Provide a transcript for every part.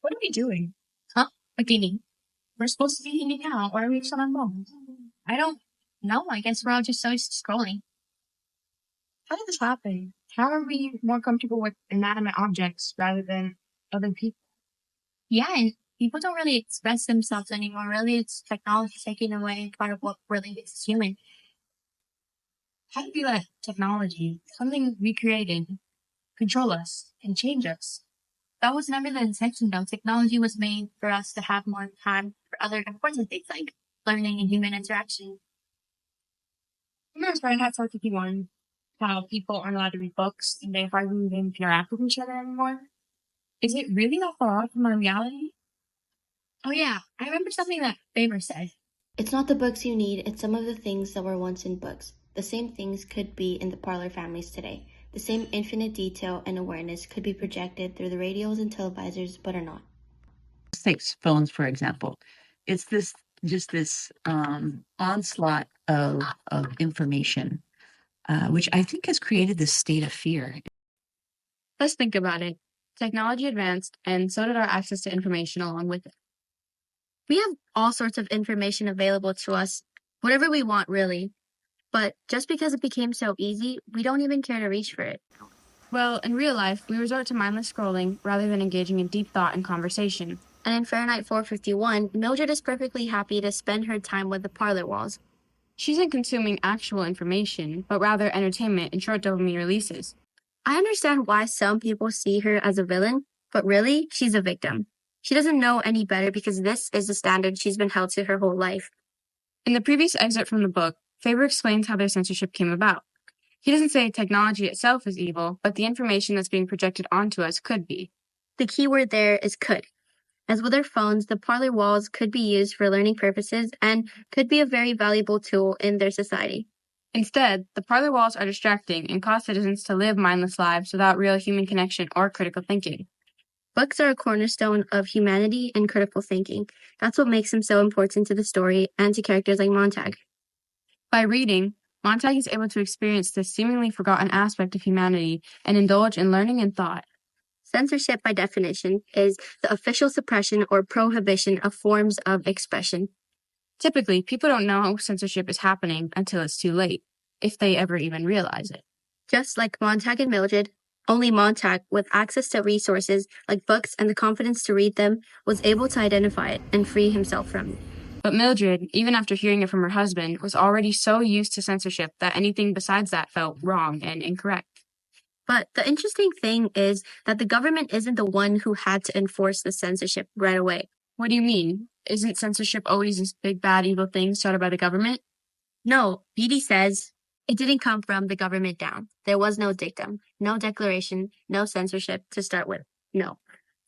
What are we doing? Huh? What do you mean? We're supposed to be hanging out. Why are we still on phone? I don't know. I guess we're all just always scrolling. How did this happen? How are we more comfortable with inanimate objects rather than other people? Yeah, and people don't really express themselves anymore. Really, it's technology taking away part of what really makes us human. How do we let technology, something we created, control us and change us? That was never the intention, though. Technology was made for us to have more time for other important things like learning and human interaction. Remember Fahrenheit 451, how people aren't allowed to read books and they hardly even interact with each other anymore? Is it really that far off from our reality? Oh yeah, I remember something that Faber said. It's not the books you need, it's some of the things that were once in books. The same things could be in the parlor families today. The same infinite detail and awareness could be projected through the radios and televisors, but are not. Take phones, for example. It's this onslaught of information, which I think has created this state of fear. Let's think about it. Technology advanced, and so did our access to information along with it. We have all sorts of information available to us, whatever we want, really. But just because it became so easy, we don't even care to reach for it. Well, in real life, we resort to mindless scrolling rather than engaging in deep thought and conversation. And in Fahrenheit 451, Mildred is perfectly happy to spend her time with the parlor walls. She isn't consuming actual information, but rather entertainment and short dopamine releases. I understand why some people see her as a villain, but really, she's a victim. She doesn't know any better because this is the standard she's been held to her whole life. In the previous excerpt from the book, Faber explains how their censorship came about. He doesn't say technology itself is evil, but the information that's being projected onto us could be. The key word there is could. As with our phones, the parlor walls could be used for learning purposes and could be a very valuable tool in their society. Instead, the parlor walls are distracting and cause citizens to live mindless lives without real human connection or critical thinking. Books are a cornerstone of humanity and critical thinking. That's what makes them so important to the story and to characters like Montag. By reading, Montag is able to experience this seemingly forgotten aspect of humanity and indulge in learning and thought. Censorship, by definition, is the official suppression or prohibition of forms of expression. Typically, people don't know censorship is happening until it's too late, if they ever even realize it. Just like Montag and Mildred, only Montag, with access to resources like books and the confidence to read them, was able to identify it and free himself from it. But Mildred, even after hearing it from her husband, was already so used to censorship that anything besides that felt wrong and incorrect. But the interesting thing is that the government isn't the one who had to enforce the censorship right away. What do you mean? Isn't censorship always this big, bad, evil thing started by the government? No, Beatty says it didn't come from the government down. There was no dictum, no declaration, no censorship to start with. No.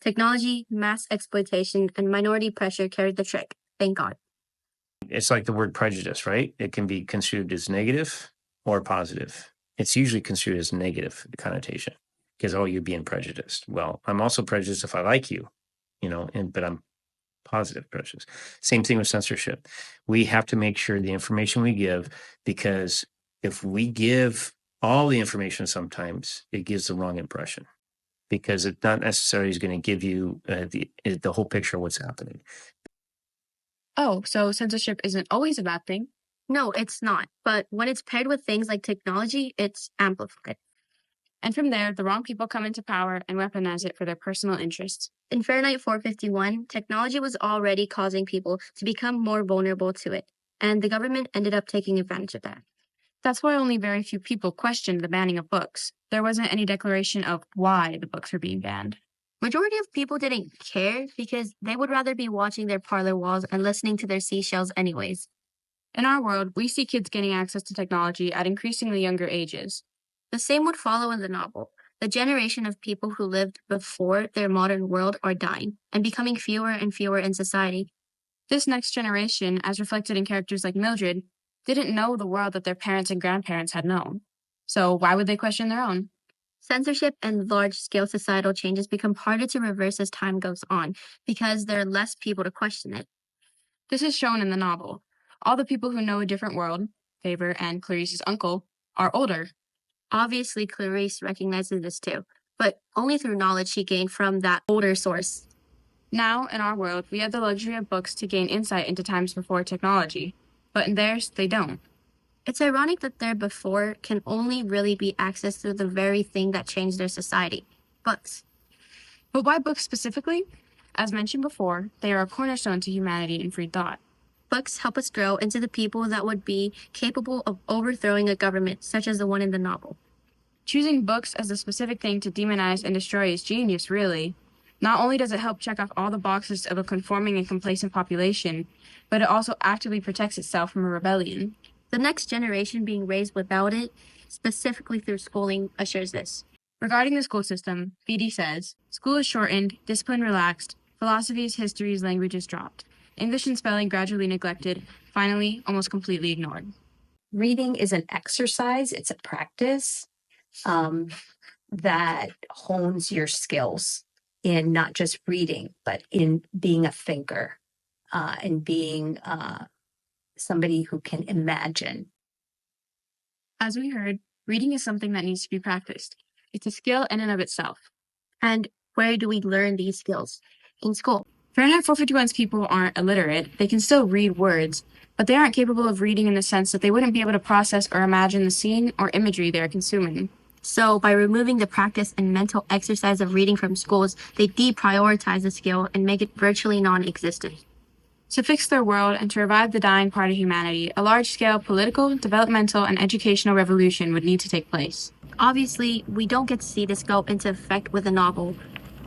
Technology, mass exploitation, and minority pressure carried the trick. Thank God. It's like the word prejudice, right? It can be construed as negative or positive. It's usually construed as negative connotation because, oh, you're being prejudiced. Well, I'm also prejudiced if I like you, but I'm positive prejudice. Same thing with censorship. We have to make sure the information we give, because if we give all the information, sometimes it gives the wrong impression because it's not necessarily is going to give you the whole picture of what's happening. Oh, so censorship isn't always a bad thing? No, it's not. But when it's paired with things like technology, it's amplified. And from there, the wrong people come into power and weaponize it for their personal interests. In Fahrenheit 451, technology was already causing people to become more vulnerable to it, and the government ended up taking advantage of that. That's why only very few people questioned the banning of books. There wasn't any declaration of why the books were being banned. Majority of people didn't care because they would rather be watching their parlor walls and listening to their seashells anyways. In our world, we see kids gaining access to technology at increasingly younger ages. The same would follow in the novel. The generation of people who lived before their modern world are dying and becoming fewer and fewer in society. This next generation, as reflected in characters like Mildred, didn't know the world that their parents and grandparents had known. So why would they question their own? Censorship and large-scale societal changes become harder to reverse as time goes on because there are less people to question it. This is shown in the novel. All the people who know a different world, Faber and Clarice's uncle, are older. Obviously, Clarice recognizes this too, but only through knowledge she gained from that older source. Now, in our world, we have the luxury of books to gain insight into times before technology, but in theirs, they don't. It's ironic that their before can only really be accessed through the very thing that changed their society, books. But why books specifically? As mentioned before, they are a cornerstone to humanity and free thought. Books help us grow into the people that would be capable of overthrowing a government such as the one in the novel. Choosing books as the specific thing to demonize and destroy is genius, really. Not only does it help check off all the boxes of a conforming and complacent population, but it also actively protects itself from a rebellion. The next generation being raised without it, specifically through schooling, assures this. Regarding the school system, BD says, school is shortened, discipline relaxed, philosophies, histories, languages dropped, English and spelling gradually neglected, finally, almost completely ignored. Reading is an exercise, it's a practice that hones your skills in not just reading, but in being a thinker and being somebody who can imagine. As we heard, reading is something that needs to be practiced. It's a skill in and of itself. And where do we learn these skills? In school. Fahrenheit 451's people aren't illiterate. They can still read words, but they aren't capable of reading in the sense that they wouldn't be able to process or imagine the scene or imagery they are consuming. So by removing the practice and mental exercise of reading from schools, they deprioritize the skill and make it virtually non-existent. To fix their world and to revive the dying part of humanity, a large-scale political, developmental, and educational revolution would need to take place. Obviously, we don't get to see this go into effect with the novel,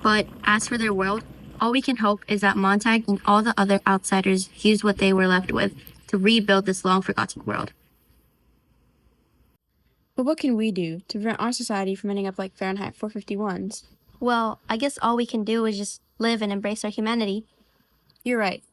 but as for their world, all we can hope is that Montag and all the other outsiders used what they were left with to rebuild this long-forgotten world. But what can we do to prevent our society from ending up like Fahrenheit 451's? Well, I guess all we can do is just live and embrace our humanity. You're right.